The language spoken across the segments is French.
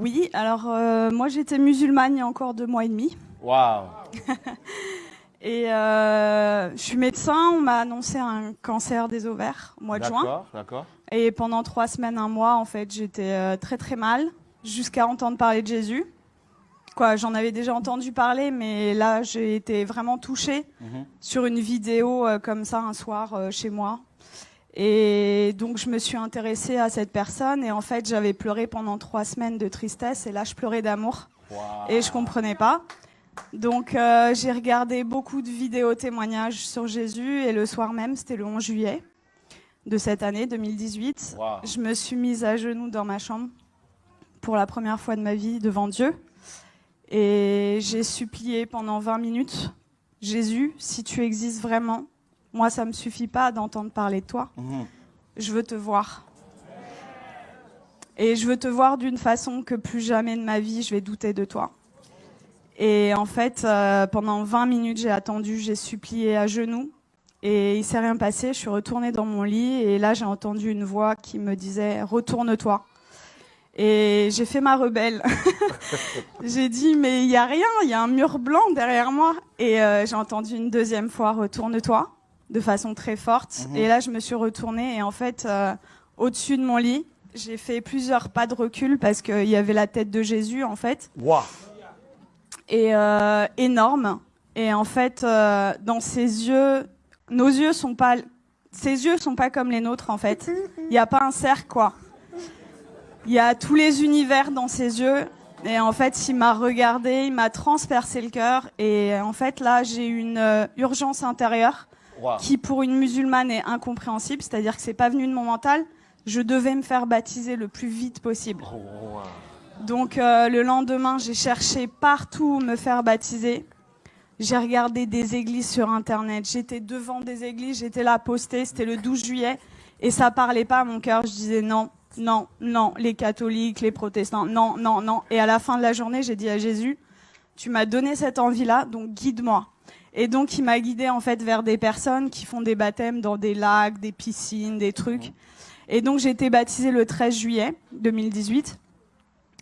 Oui, alors moi j'étais musulmane il y a encore 2 mois et demi. Waouh. Et je suis médecin, on m'a annoncé un cancer des ovaires au mois de juin. D'accord, d'accord. Et pendant 3 semaines, 1 mois, en fait, j'étais très très mal, jusqu'à entendre parler de Jésus. Quoi, j'en avais déjà entendu parler, mais là j'ai été vraiment touchée sur une vidéo comme ça un soir chez moi. Et donc je me suis intéressée à cette personne et en fait j'avais pleuré pendant 3 semaines de tristesse et là je pleurais d'amour. Wow. Et je comprenais pas. Donc j'ai regardé beaucoup de vidéos témoignages sur Jésus et le soir même, c'était le 11 juillet de cette année 2018, Wow. je me suis mise à genoux dans ma chambre pour la première fois de ma vie devant Dieu et j'ai supplié pendant 20 minutes, Jésus, si tu existes vraiment, moi ça me suffit pas d'entendre parler de toi, je veux te voir. Et je veux te voir d'une façon que plus jamais de ma vie je vais douter de toi. Et en fait, pendant 20 minutes, j'ai attendu, j'ai supplié à genoux. Et il s'est rien passé, je suis retournée dans mon lit. Et là, j'ai entendu une voix qui me disait « Retourne-toi ». Et j'ai fait ma rebelle. J'ai dit « Mais il n'y a rien, il y a un mur blanc derrière moi ». Et j'ai entendu une deuxième fois « Retourne-toi » de façon très forte. Et là, je me suis retournée. Et en fait, au-dessus de mon lit, j'ai fait plusieurs pas de recul parce qu'il y avait la tête de Jésus, en fait. Wow. Et énorme. Et en fait, dans ses yeux, ses yeux sont pas comme les nôtres, en fait. Il n'y a pas un cercle, quoi. Il y a tous les univers dans ses yeux. Et en fait, il m'a regardé, il m'a transpercé le cœur. Et en fait, là, j'ai une urgence intérieure qui, pour une musulmane, est incompréhensible. C'est-à-dire que c'est pas venu de mon mental. Je devais me faire baptiser le plus vite possible. Donc le lendemain, j'ai cherché partout où me faire baptiser. J'ai regardé des églises sur Internet. J'étais devant des églises, j'étais là postée. C'était le 12 juillet. Et ça parlait pas à mon cœur. Je disais non, non, non. Les catholiques, les protestants, non, non, non. Et à la fin de la journée, j'ai dit à Jésus, tu m'as donné cette envie-là, donc guide-moi. Et donc il m'a guidée en fait vers des personnes qui font des baptêmes dans des lacs, des piscines, des trucs. Et donc j'ai été baptisée le 13 juillet 2018.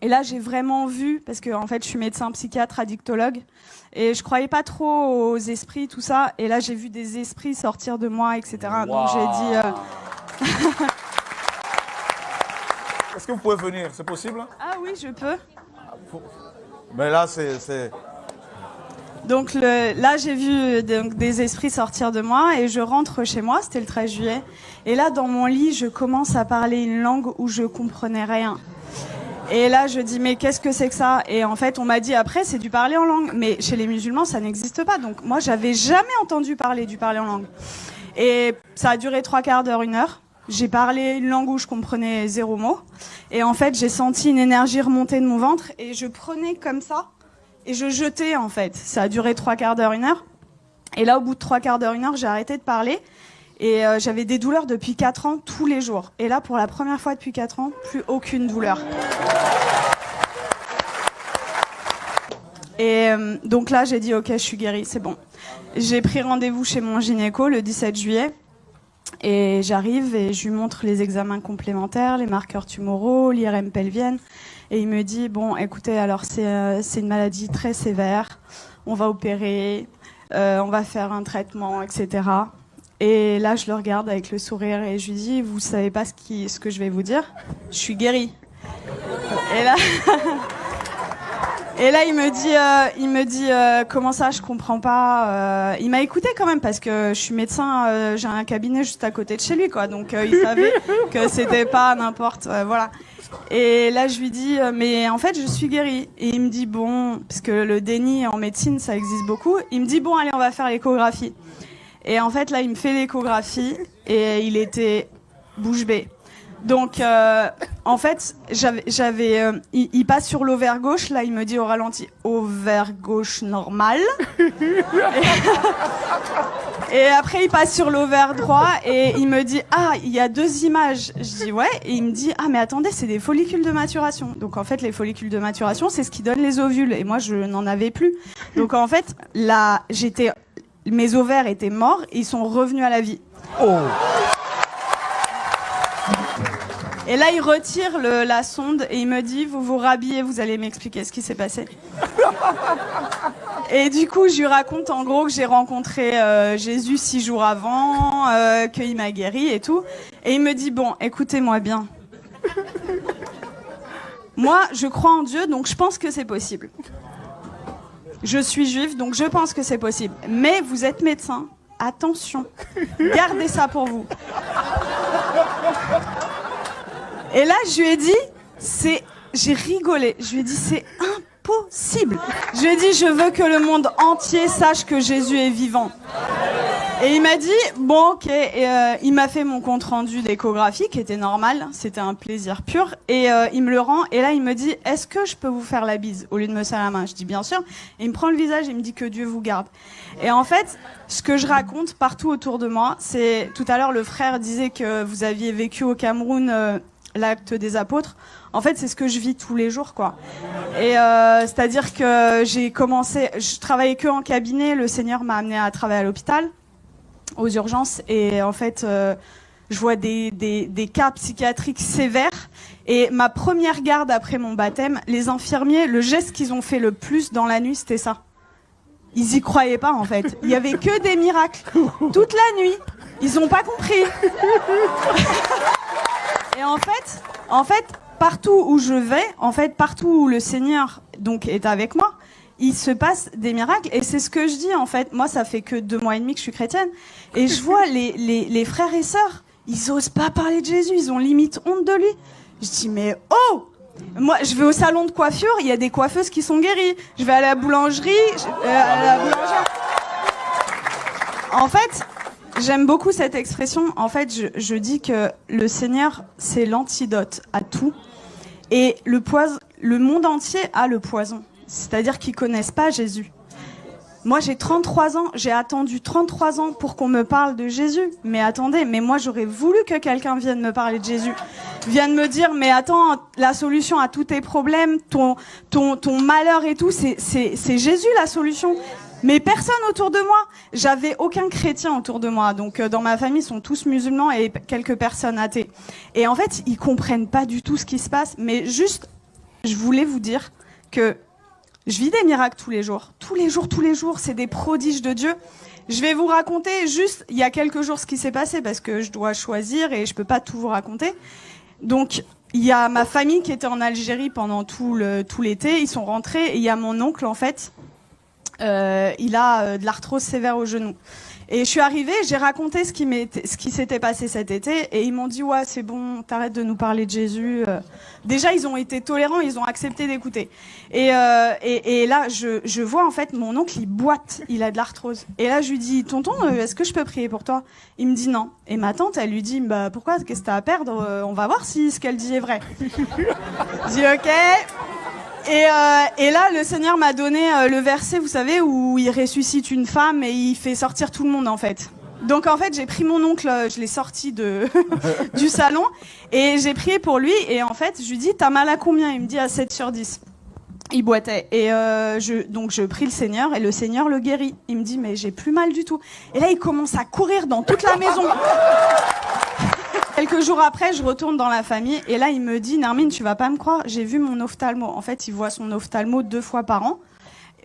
Et là, j'ai vraiment vu, parce que en fait, je suis médecin psychiatre, addictologue, et je croyais pas trop aux esprits, tout ça. Et là, j'ai vu des esprits sortir de moi, etc. Wow. Donc j'ai dit... Est-ce que vous pouvez venir? C'est possible? Ah oui, je peux. Mais là, c'est... Donc là, j'ai vu des esprits sortir de moi et je rentre chez moi, c'était le 13 juillet. Et là, dans mon lit, je commence à parler une langue où je comprenais rien. Et là, je dis, mais qu'est-ce que c'est que ça? Et en fait, on m'a dit, après, c'est du parler en langue. Mais chez les musulmans, ça n'existe pas. Donc moi, j'avais jamais entendu parler du parler en langue. Et ça a duré 3/4 d'heure, 1 heure. J'ai parlé une langue où je comprenais 0 mot. Et en fait, j'ai senti une énergie remonter de mon ventre. Et je prenais comme ça. Et je jetais, en fait. Ça a duré 3/4 d'heure, 1 heure. Et là, au bout de 3/4 d'heure, 1 heure, j'ai arrêté de parler. Et j'avais des douleurs depuis 4 ans, tous les jours. Et là, pour la première fois depuis 4 ans, plus aucune douleur. Et donc là, j'ai dit, ok, je suis guérie, c'est bon. J'ai pris rendez-vous chez mon gynéco le 17 juillet. Et j'arrive et je lui montre les examens complémentaires, les marqueurs tumoraux, l'IRM pelvienne. Et il me dit, bon, écoutez, alors c'est une maladie très sévère. On va opérer, on va faire un traitement, etc. Et là, je le regarde avec le sourire et je lui dis, vous savez pas ce que je vais vous dire? Je suis guérie. Et là... Et là, il me dit, comment ça, je comprends pas. Il m'a écouté quand même parce que je suis médecin, j'ai un cabinet juste à côté de chez lui, quoi. Donc il savait que c'était pas n'importe, voilà. Et là, je lui dis, mais en fait, je suis guérie. Et il me dit, bon, parce que le déni en médecine, ça existe beaucoup. Il me dit, bon, allez, on va faire l'échographie. Et en fait, là, il me fait l'échographie et il était bouche bée. Donc, en fait, il passe sur l'ovaire gauche. Là, il me dit au ralenti, ovaire gauche normal. Et après, il passe sur l'ovaire droit et il me dit, ah, il y a 2 images. Je dis, ouais. Et il me dit, ah, mais attendez, c'est des follicules de maturation. Donc, en fait, les follicules de maturation, c'est ce qui donne les ovules. Et moi, je n'en avais plus. Donc, en fait, là, mes ovaires étaient morts et ils sont revenus à la vie. Oh. Et là, il retire la sonde et il me dit, vous vous rhabillez, vous allez m'expliquer ce qui s'est passé. Et du coup, je lui raconte en gros que j'ai rencontré Jésus 6 jours avant, qu'il m'a guéri et tout. Et il me dit, bon, écoutez-moi bien. Moi, je crois en Dieu, donc je pense que c'est possible. Je suis juive, donc je pense que c'est possible. Mais vous êtes médecin, attention, gardez ça pour vous. Et là, je lui ai dit, j'ai rigolé. Je lui ai dit, c'est impossible. Je lui ai dit, je veux que le monde entier sache que Jésus est vivant. Et il m'a dit, bon, ok. Et il m'a fait mon compte rendu d'échographie, qui était normal. C'était un plaisir pur. Et il me le rend. Et là, il me dit, est-ce que je peux vous faire la bise au lieu de me serrer la main? Je dis, bien sûr. Et il me prend le visage et il me dit que Dieu vous garde. Et en fait, ce que je raconte partout autour de moi, c'est tout à l'heure, le frère disait que vous aviez vécu au Cameroun l'acte des apôtres. En fait, c'est ce que je vis tous les jours, quoi. Et c'est-à-dire que je travaillais que en cabinet. Le Seigneur m'a amené à travailler à l'hôpital, aux urgences. Et en fait, je vois des cas psychiatriques sévères. Et ma première garde après mon baptême, les infirmiers, le geste qu'ils ont fait le plus dans la nuit, c'était ça. Ils y croyaient pas, en fait. Il y avait que des miracles. Toute la nuit. Ils ont pas compris. Et en fait, partout où je vais, partout où le Seigneur donc est avec moi, il se passe des miracles. Et c'est ce que je dis, en fait. Moi, ça fait que 2 mois et demi que je suis chrétienne. Et je vois les frères et sœurs, ils osent pas parler de Jésus. Ils ont limite honte de lui. Je dis, mais oh! Moi, je vais au salon de coiffure, il y a des coiffeuses qui sont guéries. Je vais à la boulangerie, En fait, j'aime beaucoup cette expression. En fait, je dis que le Seigneur, c'est l'antidote à tout. Et le monde entier a le poison. C'est-à-dire qu'ils connaissent pas Jésus. Moi, j'ai 33 ans. J'ai attendu 33 ans pour qu'on me parle de Jésus. Mais attendez, mais moi, j'aurais voulu que quelqu'un vienne me parler de Jésus. Vienne me dire, mais attends, la solution à tous tes problèmes, ton malheur et tout, c'est Jésus la solution. Mais personne autour de moi. J'avais aucun chrétien autour de moi. Donc, dans ma famille, ils sont tous musulmans et quelques personnes athées. Et en fait, ils comprennent pas du tout ce qui se passe. Mais juste, je voulais vous dire que je vis des miracles tous les jours. Tous les jours, c'est des prodiges de Dieu. Je vais vous raconter juste, il y a quelques jours, ce qui s'est passé parce que je dois choisir et je peux pas tout vous raconter. Donc, il y a ma famille qui était en Algérie pendant tout l'été. Ils sont rentrés et il y a mon oncle, en fait. Il a de l'arthrose sévère au genou. Et je suis arrivée, j'ai raconté ce qui s'était passé cet été et ils m'ont dit ouais c'est bon, t'arrêtes de nous parler de Jésus. Déjà ils ont été tolérants, ils ont accepté d'écouter. Et là je vois en fait mon oncle il boite, il a de l'arthrose. Et là je lui dis tonton est-ce que je peux prier pour toi? Il me dit non. Et ma tante elle lui dit bah pourquoi, qu'est-ce que t'as à perdre? On va voir si ce qu'elle dit est vrai. Je dis ok. Et là, le Seigneur m'a donné le verset, vous savez, où il ressuscite une femme et il fait sortir tout le monde, en fait. Donc, en fait, j'ai pris mon oncle, je l'ai sorti du salon et j'ai prié pour lui. Et en fait, je lui dis, t'as mal à combien? Il me dit à 7 sur 10. Il boitait. Et donc, je prie le Seigneur et le Seigneur le guérit. Il me dit, mais j'ai plus mal du tout. Et là, il commence à courir dans toute la maison. Quelques jours après, je retourne dans la famille et là, il me dit « Nermine, tu vas pas me croire, j'ai vu mon ophtalmo. » En fait, il voit son ophtalmo 2 fois par an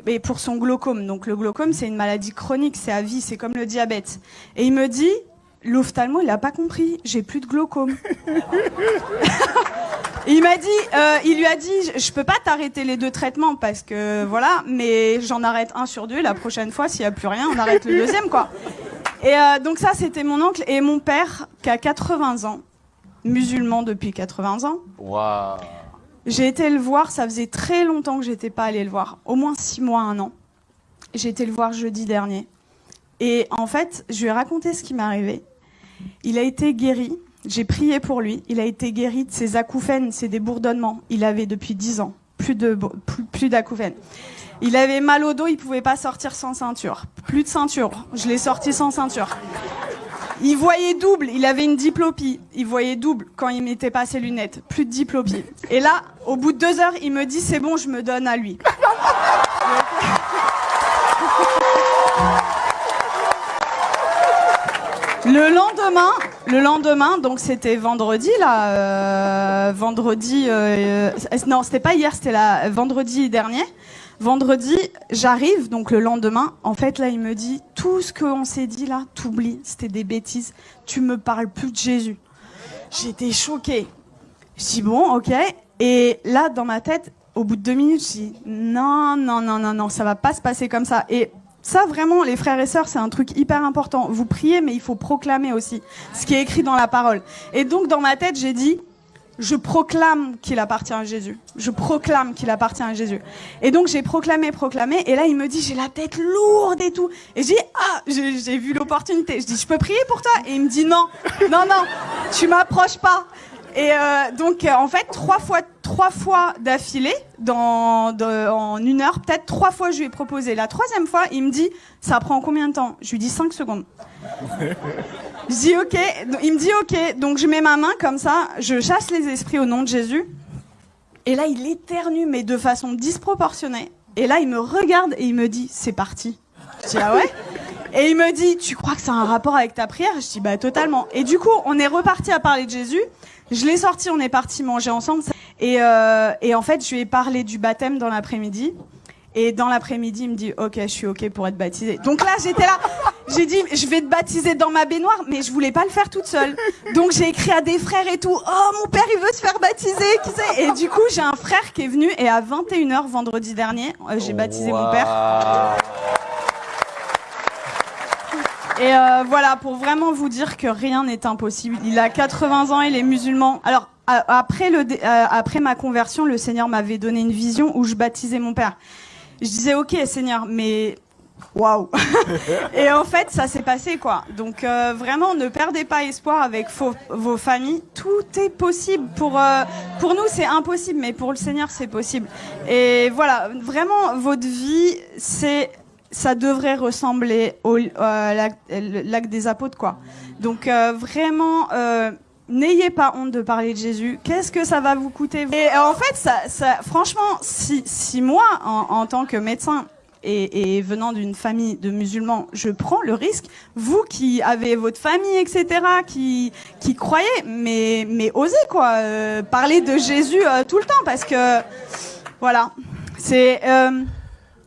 et pour son glaucome. Donc, le glaucome, c'est une maladie chronique, c'est à vie, c'est comme le diabète. Et il me dit « L'ophtalmo, il a pas compris, j'ai plus de glaucome. » Il lui a dit « Je peux pas t'arrêter les 2 traitements parce que voilà, mais j'en arrête 1 sur 2. La prochaine fois, s'il y a plus rien, on arrête le 2e, quoi. » Et donc ça, c'était mon oncle et mon père qui a 80 ans, musulman depuis 80 ans. Waouh. J'ai été le voir, ça faisait très longtemps que j'étais pas allée le voir, au moins 6 mois, 1 an. J'ai été le voir jeudi dernier. Et en fait, je lui ai raconté ce qui m'est arrivé. Il a été guéri, j'ai prié pour lui, il a été guéri de ses acouphènes, c'est des bourdonnements. Il avait depuis 10 ans, plus d'acouphènes. Il avait mal au dos, il pouvait pas sortir sans ceinture. Plus de ceinture, je l'ai sorti sans ceinture. Il voyait double, il avait une diplopie. Il voyait double quand il mettait pas ses lunettes. Plus de diplopie. Et là, au bout de 2 heures, il me dit c'est bon, je me donne à lui. Le lendemain, donc c'était vendredi là, non, c'était pas hier, c'était vendredi dernier. Vendredi, j'arrive, donc le lendemain, en fait là, il me dit tout ce qu'on s'est dit là, t'oublies, c'était des bêtises. Tu me parles plus de Jésus. J'étais choquée. Je dis bon, ok. Et là, dans ma tête, au bout de 2 minutes, je dis non, ça va pas se passer comme ça. Et ça, vraiment, les frères et sœurs, c'est un truc hyper important. Vous priez, mais il faut proclamer aussi ce qui est écrit dans la parole. Et donc, dans ma tête, j'ai dit, je proclame qu'il appartient à Jésus. Je proclame qu'il appartient à Jésus. Et donc, j'ai proclamé. Et là, il me dit, j'ai la tête lourde et tout. Et j'ai dit, j'ai vu l'opportunité. Je dis, je peux prier pour toi? Et il me dit, non, tu m'approches pas. Et donc, en fait, trois fois d'affilée, en 1 heure, peut-être 3 fois, je lui ai proposé. La 3e fois, il me dit, ça prend combien de temps? Je lui dis 5 secondes. Je dis OK. Il me dit OK. Donc, je mets ma main comme ça, je chasse les esprits au nom de Jésus. Et là, il éternue, mais de façon disproportionnée. Et là, il me regarde et il me dit, c'est parti. Je dis, ah ouais? Et il me dit, tu crois que ça a un rapport avec ta prière? Je dis, bah totalement. Et du coup, on est reparti à parler de Jésus. Je l'ai sorti, on est parti manger ensemble. Et en fait, je lui ai parlé du baptême dans l'après-midi. Et dans l'après-midi, il me dit, ok, je suis ok pour être baptisé. Donc là, j'étais là. J'ai dit, je vais te baptiser dans ma baignoire, mais je voulais pas le faire toute seule. Donc j'ai écrit à des frères et tout. Oh, mon père, il veut se faire baptiser. Qui sait? Et du coup, j'ai un frère qui est venu et à 21h vendredi dernier, j'ai baptisé mon père. Et voilà, pour vraiment vous dire que rien n'est impossible. Il a 80 ans, il est musulman. Alors, après ma conversion, le Seigneur m'avait donné une vision où je baptisais mon père. Je disais, ok, Seigneur, mais waouh. Et en fait, ça s'est passé, quoi. Donc, vraiment, ne perdez pas espoir avec vos familles. Tout est possible. Pour nous, c'est impossible, mais pour le Seigneur, c'est possible. Et voilà, vraiment, votre vie, ça devrait ressembler au l'acte des apôtres, quoi. Donc, vraiment, n'ayez pas honte de parler de Jésus. Qu'est-ce que ça va vous coûter? Et en fait, franchement, si moi, en tant que médecin et venant d'une famille de musulmans, je prends le risque, vous qui avez votre famille, etc., qui croyez, mais osez, quoi, parler de Jésus tout le temps, parce que, voilà, c'est...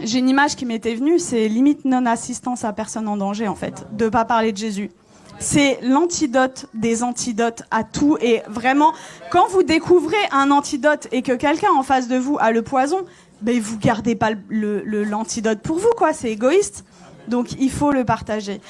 J'ai une image qui m'était venue, c'est limite non-assistance à personne en danger, en fait, de pas parler de Jésus. C'est l'antidote des antidotes à tout. Et vraiment, quand vous découvrez un antidote et que quelqu'un en face de vous a le poison, ben vous gardez pas l'antidote pour vous, quoi. C'est égoïste. Donc il faut le partager.